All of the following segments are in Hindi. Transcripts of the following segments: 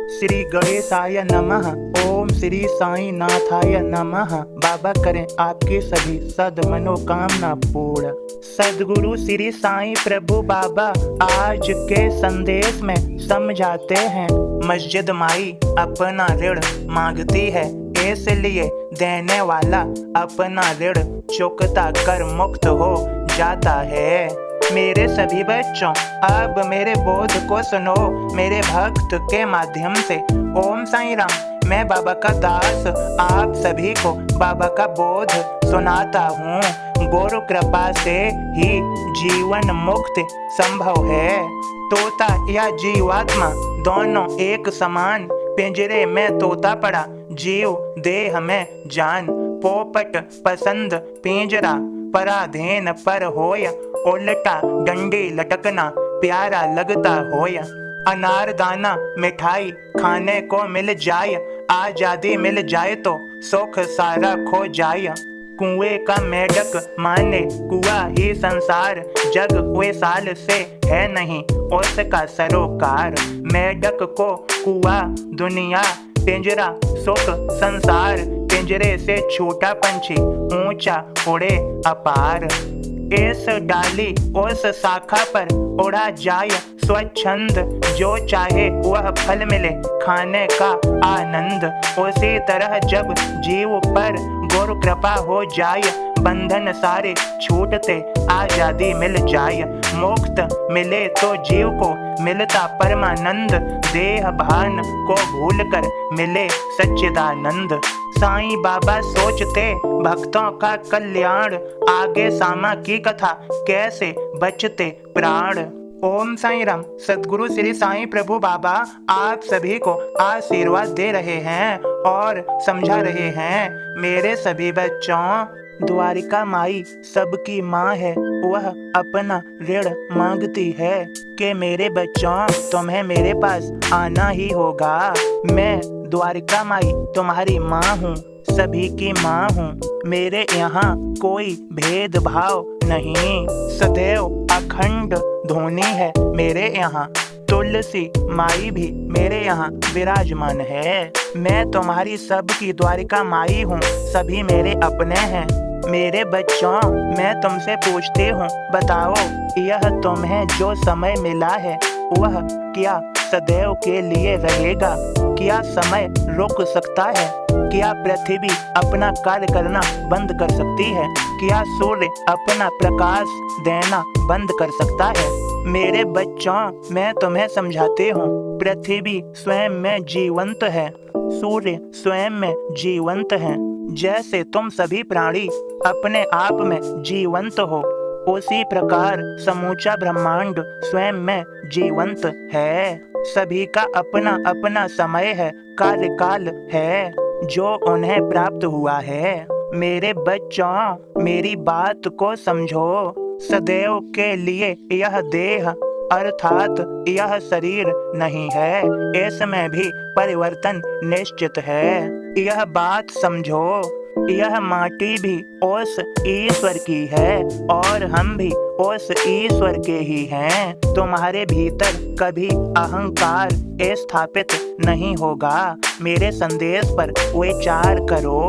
श्री गणेशाय नमः। ओम श्री साई नाथाय नमः। बाबा करें आपकी सभी सद मनोकामना पूर्ण। सदगुरु श्री साई प्रभु बाबा आज के संदेश में समझाते हैं, मस्जिद माई अपना ऋण मांगती है, इसलिए देने वाला अपना ऋण चुकता कर मुक्त हो जाता है। मेरे सभी बच्चों, अब मेरे बोध को सुनो मेरे भक्त के माध्यम से। ओम साईं राम। मैं बाबा का दास आप सभी को बाबा का बोध सुनाता हूँ। गुरु कृपा से ही जीवन मुक्ति संभव है। तोता या जीवात्मा दोनों एक समान, पिंजरे में तोता पड़ा, जीव देह में जान। पोपट पसंद पिंजरा, पराधीन पर होय, उल्टा डंडी लटकना प्यारा लगता होय। अनारदाना मिठाई खाने को मिल जाए, आजादी मिल जाए तो सुख सारा खो जाए। कुएं का मेढक माने कुआ ही संसार, जग विशाल से है नहीं उसका सरोकार। मेढक को कुआ दुनिया, पिंजरा सुख संसार, पिंजरे से छोटा पंछी ऊंचा उड़े अपार। इस डाली उस शाखा पर उड़ा जाए स्वच्छंद, जो चाहे वह फल मिले खाने का आनंद। उसी तरह जब जीव पर गुरु कृपा हो जाए, बंधन सारे छूटते आजादी मिल जाए। मुक्त मिले तो जीव को मिलता परमानंद, देह भान को भूलकर मिले सच्चिदानंद। साईं बाबा सोचते भक्तों का कल्याण, आगे सामा की कथा कैसे बचते प्राण। ओम साईं राम। सदगुरु श्री साईं प्रभु बाबा आप सभी को आशीर्वाद दे रहे हैं और समझा रहे हैं। मेरे सभी बच्चों, द्वारिका माई सबकी माँ है, वह अपना ऋण मांगती है कि मेरे बच्चों तुम्हें मेरे पास आना ही होगा। मैं द्वारिका माई तुम्हारी माँ हूँ, सभी की माँ हूँ। मेरे यहाँ कोई भेदभाव नहीं, सदैव अखंड धुनी है मेरे यहाँ। तुलसी माई भी मेरे यहाँ विराजमान है। मैं तुम्हारी सबकी द्वारिका माई हूँ, सभी मेरे अपने हैं। मेरे बच्चों, मैं तुमसे पूछती हूँ, बताओ यह तुम्हें जो समय मिला है वह क्या सदैव के लिए रहेगा? क्या समय रुक सकता है? क्या पृथ्वी अपना कार्य करना बंद कर सकती है? क्या सूर्य अपना प्रकाश देना बंद कर सकता है? मेरे बच्चों, मैं तुम्हें समझाती हूँ, पृथ्वी स्वयं में जीवंत है, सूर्य स्वयं में जीवंत है। जैसे तुम सभी प्राणी अपने आप में जीवंत हो, उसी प्रकार समूचा ब्रह्मांड स्वयं में जीवंत है। सभी का अपना अपना समय है, कार्यकाल है जो उन्हें प्राप्त हुआ है। मेरे बच्चों, मेरी बात को समझो। सदैव के लिए यह देह अर्थात यह शरीर नहीं है, इसमें भी परिवर्तन निश्चित है। यह बात समझो। यह माटी भी उस ईश्वर की है और हम भी उस ईश्वर के ही हैं। तुम्हारे भीतर कभी अहंकार स्थापित नहीं होगा। मेरे संदेश पर विचार करो।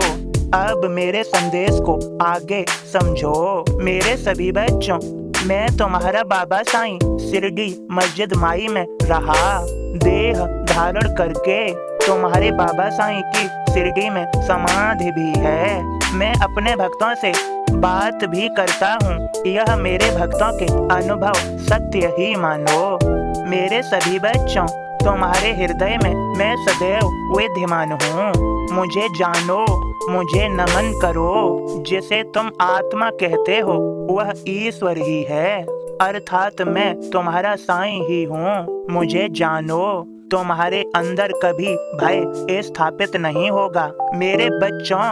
अब मेरे संदेश को आगे समझो। मेरे सभी बच्चों, मैं तुम्हारा बाबा साईं शिरडी मस्जिद माई में रहा, देह धारण करके तुम्हारे बाबा साईं की शिरडी में समाधि भी है। मैं अपने भक्तों से बात भी करता हूँ, यह मेरे भक्तों के अनुभव सत्य ही मानो। मेरे सभी बच्चों, तुम्हारे हृदय में मैं सदैव विद्यमान हूँ। मुझे जानो, मुझे नमन करो। जिसे तुम आत्मा कहते हो वह ईश्वर ही है, अर्थात मैं तुम्हारा साईं ही हूँ। मुझे जानो। तुम्हारे अंदर कभी भय स्थापित नहीं होगा। मेरे बच्चों,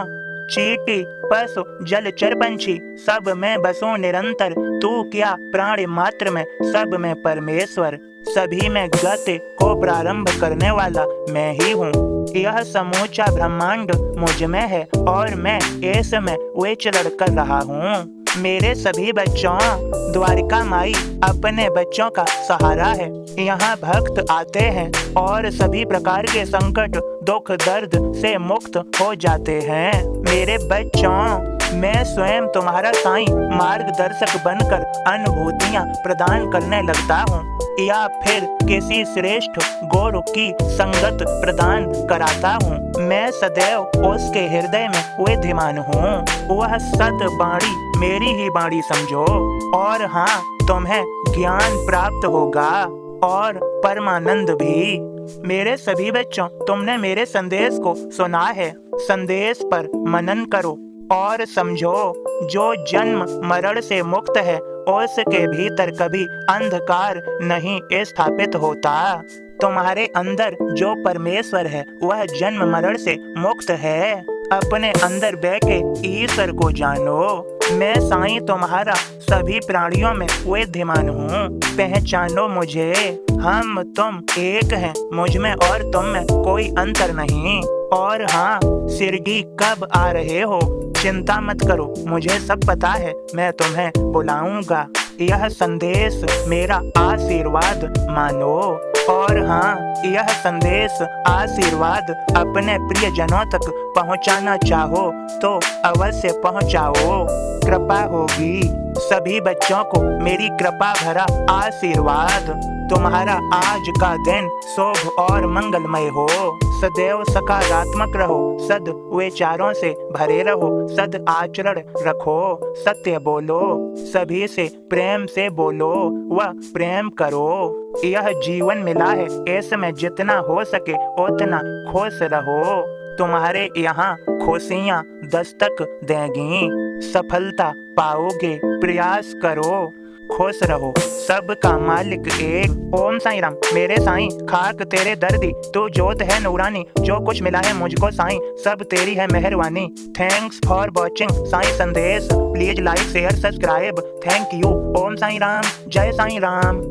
चींटी पशु जलचर पंछी सब में बसूं निरंतर, तू क्या प्राणी मात्र में सब में परमेश्वर। सभी में गति को प्रारंभ करने वाला मैं ही हूँ। यह समूचा ब्रह्मांड मुझ में है और मैं इसमें विचरण कर रहा हूँ। मेरे सभी बच्चों, द्वारिका माई अपने बच्चों का सहारा है। यहाँ भक्त आते हैं और सभी प्रकार के संकट, दुख, दर्द से मुक्त हो जाते हैं। मेरे बच्चों, मैं स्वयं तुम्हारा साईं मार्गदर्शक बनकर अनुभूतियाँ प्रदान करने लगता हूँ या फिर किसी श्रेष्ठ गुरु की संगत प्रदान कराता हूँ। मैं सदैव उसके हृदय में विद्यमान हूँ। वह सतवाणी मेरी ही वाणी समझो और हाँ, तुम्हें ज्ञान प्राप्त होगा और परमानंद भी। मेरे सभी बच्चों, तुमने मेरे संदेश को सुना है। संदेश पर मनन करो और समझो, जो जन्म मरण से मुक्त है उसके भीतर कभी अंधकार नहीं स्थापित होता। तुम्हारे अंदर जो परमेश्वर है वह जन्म मरण से मुक्त है। अपने अंदर बैठे ईश्वर को जानो। मैं साईं तुम्हारा सभी प्राणियों में विद्यमान हूँ। पहचानो मुझे। हम तुम एक हैं, मुझ में और तुम में कोई अंतर नहीं। और हाँ, शिरडी कब आ रहे हो? चिंता मत करो, मुझे सब पता है। मैं तुम्हें बुलाऊंगा। यह संदेश मेरा आशीर्वाद मानो। और हाँ, यह संदेश आशीर्वाद अपने प्रियजनों तक पहुंचाना चाहो तो अवश्य पहुंचाओ। कृपा होगी। सभी बच्चों को मेरी कृपा भरा आशीर्वाद। तुम्हारा आज का दिन शुभ और मंगलमय हो। सदैव सकारात्मक रहो, सद विचारों से भरे रहो, सद आचरण रखो, सत्य बोलो, सभी से प्रेम से बोलो व प्रेम करो। यह जीवन मिला है, इसमें जितना हो सके उतना खुश रहो। तुम्हारे यहाँ खुशियाँ दस्तक देंगी। सफलता पाओगे, प्रयास करो, खुश रहो। सबका मालिक एक। ओम साईं राम। मेरे साईं, खाक तेरे दर्दी, तू जोत है नूरानी। जो कुछ मिला है मुझको साईं, सब तेरी है मेहरबानी। Thanks for watching Sai Sandesh. Please like, share, subscribe. Thank you. Om Sai Ram. जय साईं राम।